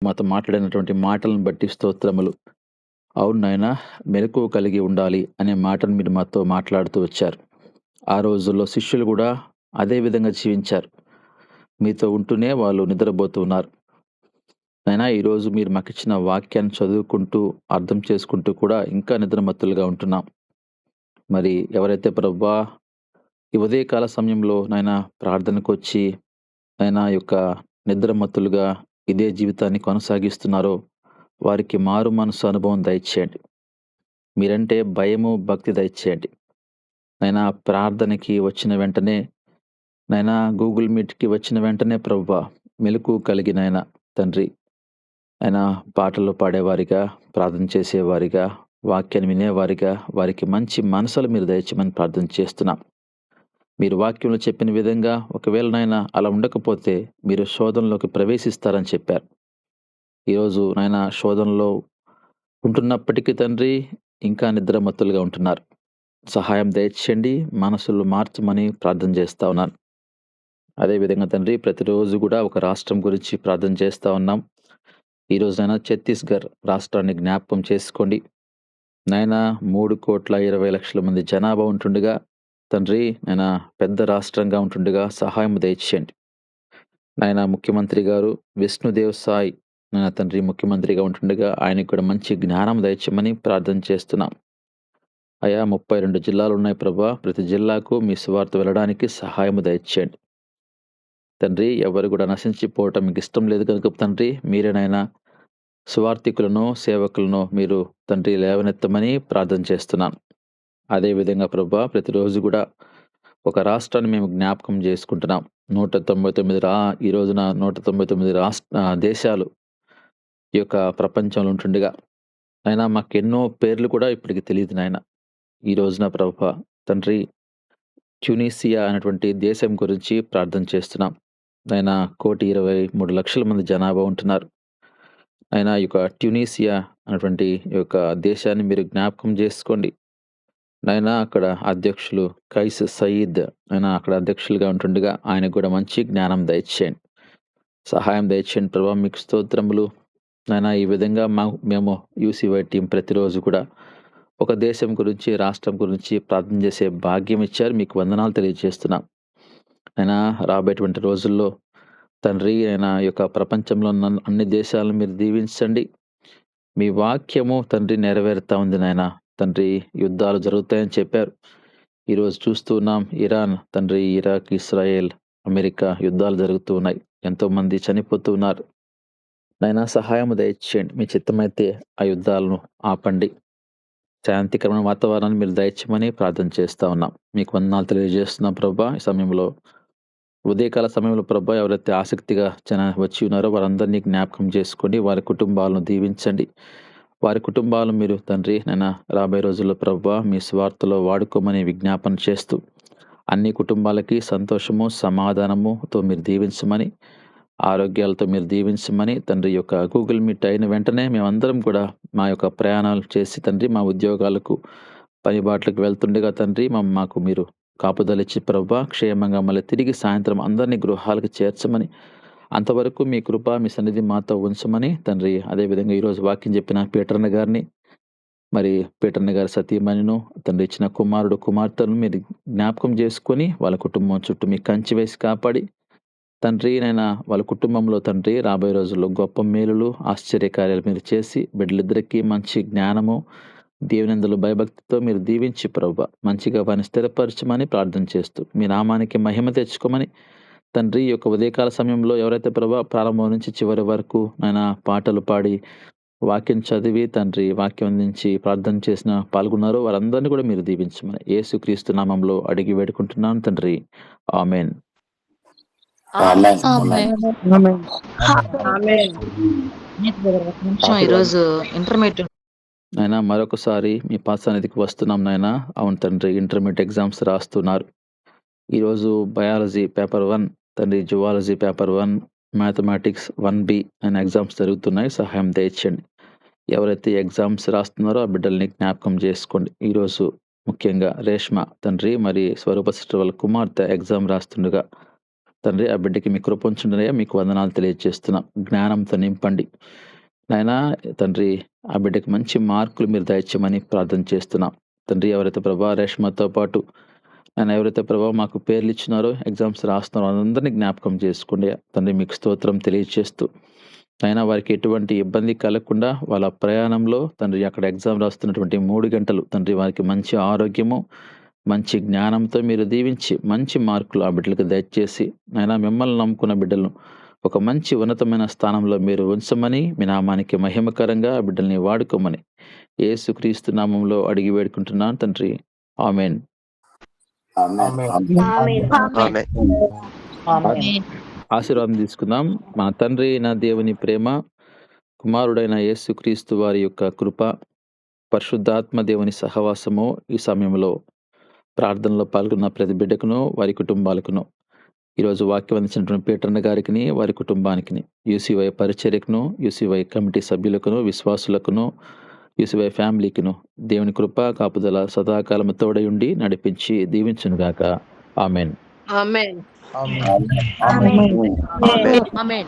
మాతో మాట్లాడినటువంటి మాటలను బట్టి స్తోత్రములు. అవును నాయనా, మెలకువ కలిగి ఉండాలి అనే మాటను మీరు మాతో మాట్లాడుతూ వచ్చారు. ఆ రోజుల్లో శిష్యులు గూడా అదే విధంగా జీవించారు. మీతో ఉంటూనే వాళ్ళు నిద్రబోతూ ఉన్నారు. నాయనా, ఈరోజు మీరు మాకిచ్చిన వాక్యాన్ని చదువుకుంటూ, అర్థం చేసుకుంటూ కూడా ఇంకా నిద్రమత్తులుగా ఉంటున్నాం. మరి ఎవరైతే ప్రభువా ఈ ఉదయకాల సమయంలో నాయనా ప్రార్థనకొచ్చి నాయనా యొక్క నిద్రమత్తులుగా ఇదే జీవితాన్ని కొనసాగిస్తున్నారో వారికి మారు మనసు అనుభవం దయచేయండి. మీరంటే భయము, భక్తి దయచేయండి. నాయనా ప్రార్థనకి వచ్చిన వెంటనే, నాయనా గూగుల్ మీట్‌కి వచ్చిన వెంటనే ప్రభువా మెలకువ కలిగి నాయనా తండ్రి, ఆయన పాటలు పాడేవారిగా, ప్రార్థన చేసేవారిగా, వాక్యాన్ని వినేవారిగా, వారికి మంచి మనసులు మీరు దయచేయమని ప్రార్థన చేస్తున్నాం. మీరు వాక్యంలో చెప్పిన విధంగా ఒకవేళ నాయనా అలా ఉండకపోతే మీరు శోధనలోకి ప్రవేశిస్తారని చెప్పారు. ఈరోజు నాయనా శోధనలో ఉంటున్నప్పటికీ తండ్రి ఇంకా నిద్రమత్తులుగా ఉంటున్నారు. సహాయం దయచేయండి. మనసులు మార్చమని ప్రార్థన చేస్తా ఉన్నాను. అదేవిధంగా తండ్రి ప్రతిరోజు కూడా ఒక రాష్ట్రం గురించి ప్రార్థన చేస్తా ఉన్నాం. ఈరోజైనా ఛత్తీస్‌గఢ్ రాష్ట్రాన్ని జ్ఞాపకం చేసుకోండి. నాయనా 3,20,00,000 మంది జనాభా ఉంటుండగా తండ్రి నాయనా పెద్ద రాష్ట్రంగా ఉంటుండగా సహాయం దయచేయండి. నాయనా ముఖ్యమంత్రి గారు విష్ణుదేవ్ సాయ్ నాయనా తండ్రి ముఖ్యమంత్రిగా ఉంటుండగా ఆయనకు కూడా మంచి జ్ఞానం దయచేయమని ప్రార్థన చేస్తున్నాం. అయా 32 జిల్లాలున్నాయి ప్రభా. ప్రతి జిల్లాకు మీ సువార్త వెళ్ళడానికి సహాయము దయచేయండి. తండ్రి ఎవరు కూడా నశించిపోవటం మీకు ఇష్టం లేదు కనుక తండ్రి మీరేనైనా సువార్థికులను, సేవకులను మీరు తండ్రి లేవనెత్తమని ప్రార్థన చేస్తున్నాను. అదేవిధంగా ప్రభా ప్రతిరోజు కూడా ఒక రాష్ట్రాన్ని మేము జ్ఞాపకం చేసుకుంటున్నాం. 199 ఈ రోజున 199 దేశాలు ఈ యొక్క ప్రపంచంలో ఉంటుండగా అయినా మాకెన్నో పేర్లు కూడా ఇప్పటికి తెలియదు నాయన. ఈ రోజున ప్రభా తండ్రి ట్యునీసియా అనేటువంటి దేశం గురించి ప్రార్థన చేస్తున్నాం. నాయనా 1,23,00,000 మంది జనాభా ఉంటున్నారు. అయినా ఈ యొక్క ట్యునీసియా అనేటువంటి ఈ యొక్క దేశాన్ని మీరు జ్ఞాపకం చేసుకోండి. నాయనా అక్కడ అధ్యక్షులు కైస్ సయీద్ ఆయన అక్కడ అధ్యక్షులుగా ఉంటుండగా ఆయనకు కూడా మంచి జ్ఞానం దయచేయండి. సహాయం దయచేయండి ప్రభా. మీకు స్తోత్రములు. నాయనా ఈ విధంగా మేము యూసీవై టీం ప్రతిరోజు కూడా ఒక దేశం గురించి, రాష్ట్రం గురించి ప్రార్థన చేసే భాగ్యం ఇచ్చారు. మీకు వందనాలు తెలియజేస్తున్నాం. అయినా రాబోయేటువంటి రోజుల్లో తండ్రి అయినా యొక్క ప్రపంచంలో ఉన్న అన్ని దేశాలను మీరు దీవించండి. మీ వాక్యము తండ్రి నెరవేరుతా ఉంది నాయన. తండ్రి యుద్ధాలు జరుగుతాయని చెప్పారు. ఈరోజు చూస్తూ ఉన్నాం ఇరాన్ తండ్రి, ఇరాక్, ఇస్రాయేల్, అమెరికా యుద్ధాలు జరుగుతూ ఉన్నాయి. ఎంతోమంది చనిపోతూ ఉన్నారు. నాయనా సహాయం దయచేయండి. మీ చిత్తమైతే ఆ యుద్ధాలను ఆపండి. శాంతికరమైన వాతావరణాన్ని మీరు దయచేయమని ప్రార్థన చేస్తా ఉన్నాం. మీకు వందనాలు తెలియజేస్తున్నాం ప్రభా. ఈ సమయంలో ఉదయకాల సమయంలో ప్రభా ఎవరైతే ఆసక్తిగా వచ్చి ఉన్నారో వారందరినీ జ్ఞాపకం చేసుకోండి. వారి కుటుంబాలను దీవించండి. వారి కుటుంబాలను మీరు తండ్రి నైనా రాబోయే రోజుల్లో ప్రభా మీ స్వార్థలో వాడుకోమని విజ్ఞాపన చేస్తూ అన్ని కుటుంబాలకి సంతోషము, సమాధానముతో మీరు దీవించమని, ఆరోగ్యాలతో మీరు దీవించమని తండ్రి యొక్క గూగుల్ మీట్ అయిన వెంటనే మేమందరం కూడా మా యొక్క ప్రయాణాలు చేసి తండ్రి మా ఉద్యోగాలకు, పని బాటలకు వెళ్తుండగా తండ్రి మాకు మీరు కాపుదలిచ్చి ప్రభా క్షేమంగా మళ్ళీ తిరిగి సాయంత్రం అందరినీ గృహాలకు చేర్చమని, అంతవరకు మీ కృప, మీ సన్నిధి మాతో ఉంచమని తండ్రి. అదేవిధంగా ఈరోజు వాక్యం చెప్పిన పీటర్న గారిని, మరి పీటర్న గారి సతీమణిను, తండ్రి ఇచ్చిన కుమారుడు, కుమార్తెను మీరు జ్ఞాపకం చేసుకొని వాళ్ళ కుటుంబం చుట్టూ మీ కంచి వేసి కాపాడి తండ్రి నైనా వాళ్ళ కుటుంబంలో తండ్రి రాబోయే రోజుల్లో గొప్ప మేలులు, ఆశ్చర్యకార్యాలు మీరు చేసి బిడ్డలిద్దరికీ మంచి జ్ఞానము, దేవునందులు భయభక్తితో మీరు దీవించి ప్రభువా మంచిగా వారిని స్థిరపరచమని ప్రార్థన చేస్తూ మీ నామానికి మహిమ తెచ్చుకోమని తండ్రి ఈ యొక్క ఉదయకాల సమయంలో ఎవరైతే ప్రభా ప్రారంభం నుంచి చివరి వరకు నాయన పాటలు పాడి వాక్యం చదివి తండ్రి వాక్యం నుంచి ప్రార్థన చేసిన పాల్గొన్నారో వారందరినీ కూడా మీరు దీవించమని యేసుక్రీస్తు నామంలో అడిగి వేడుకుంటున్నాను తండ్రి. ఆమేన్. ఆమేన్. ఆమేన్. ఆమేన్. ఆమేన్. నిమిషం ఈరోజు ఇంటర్మీడియట్ నాయనా మరొకసారి మీ పాద సన్నిధికి వస్తున్నాం నాయనా. అవును తండ్రి, ఇంటర్మీడియట్ ఎగ్జామ్స్ రాస్తున్నారు. ఈరోజు బయాలజీ పేపర్ 1 తండ్రి, జువాలజీ పేపర్ 1, మ్యాథమెటిక్స్ 1B అనే ఎగ్జామ్స్ జరుగుతున్నాయి. సహాయం దయచేయండి. ఎవరైతే ఎగ్జామ్స్ రాస్తున్నారో ఆ బిడ్డల్ని జ్ఞాపకం చేసుకోండి. ఈరోజు ముఖ్యంగా రేష్మ తండ్రి మరి స్వరూప సిస్టర్ వాళ్ళ కుమార్తె ఎగ్జామ్ రాస్తుండగా తండ్రి ఆ బిడ్డకి మీ కృప ఉంచుండనయ్యా, మీకు వందనాలు తెలియజేస్తున్నాం. జ్ఞానంతో నింపండి నాయనా. తండ్రి ఆ బిడ్డకి మంచి మార్కులు మీరు దయచేయమని ప్రార్థన చేస్తున్నాం తండ్రి. ఎవరైతే ప్రభా రేష్మతో పాటు ఆయన ఎవరైతే ప్రభావ మాకు పేర్లు ఇచ్చినారో, ఎగ్జామ్స్ రాస్తున్నారో అందరినీ జ్ఞాపకం చేసుకోండి తండ్రి. మీకు స్తోత్రం తెలియజేస్తూ అయినా వారికి ఎటువంటి ఇబ్బంది కలగకుండా వాళ్ళ ప్రయాణంలో తండ్రి అక్కడ ఎగ్జామ్ రాస్తున్నటువంటి 3 గంటలు తండ్రి వారికి మంచి ఆరోగ్యము, మంచి జ్ఞానంతో మీరు దీవించి మంచి మార్కులు ఆ బిడ్డలకు దయచేసి అయినా మిమ్మల్ని నమ్ముకున్న బిడ్డలను ఒక మంచి ఉన్నతమైన స్థానంలో మీరు ఉంచమని, మీ నామానికి మహిమకరంగా ఆ బిడ్డల్ని వాడుకోమని యేసుక్రీస్తు నామంలో అడిగి వేడుకుంటున్నాను తండ్రి. ఆమేన్. ఆశీర్వాదం తీసుకుందాం. మన తండ్రి అయిన దేవుని ప్రేమ, కుమారుడైన యేసుక్రీస్తు వారి యొక్క కృప, పరిశుద్ధాత్మ దేవుని సహవాసము ఈ సమయంలో ప్రార్థనలో పాల్గొన్న ప్రతి బిడ్డకును, వారి కుటుంబాలకును, ఈరోజు వాక్యం అందించినటువంటి పీటర్న గారికి, వారి కుటుంబానికి, యూసీవై పరిచర్యకును, యూసీవై కమిటీ సభ్యులకును, విశ్వాసులకును, యూసీవై ఫ్యామిలీకిను దేవుని కృప కాపుదల సదాకాలము తోడై ఉండి నడిపించి దీవించునుగాక. ఆమెన్. ఆమేన్. ఆమేన్. ఆమేన్.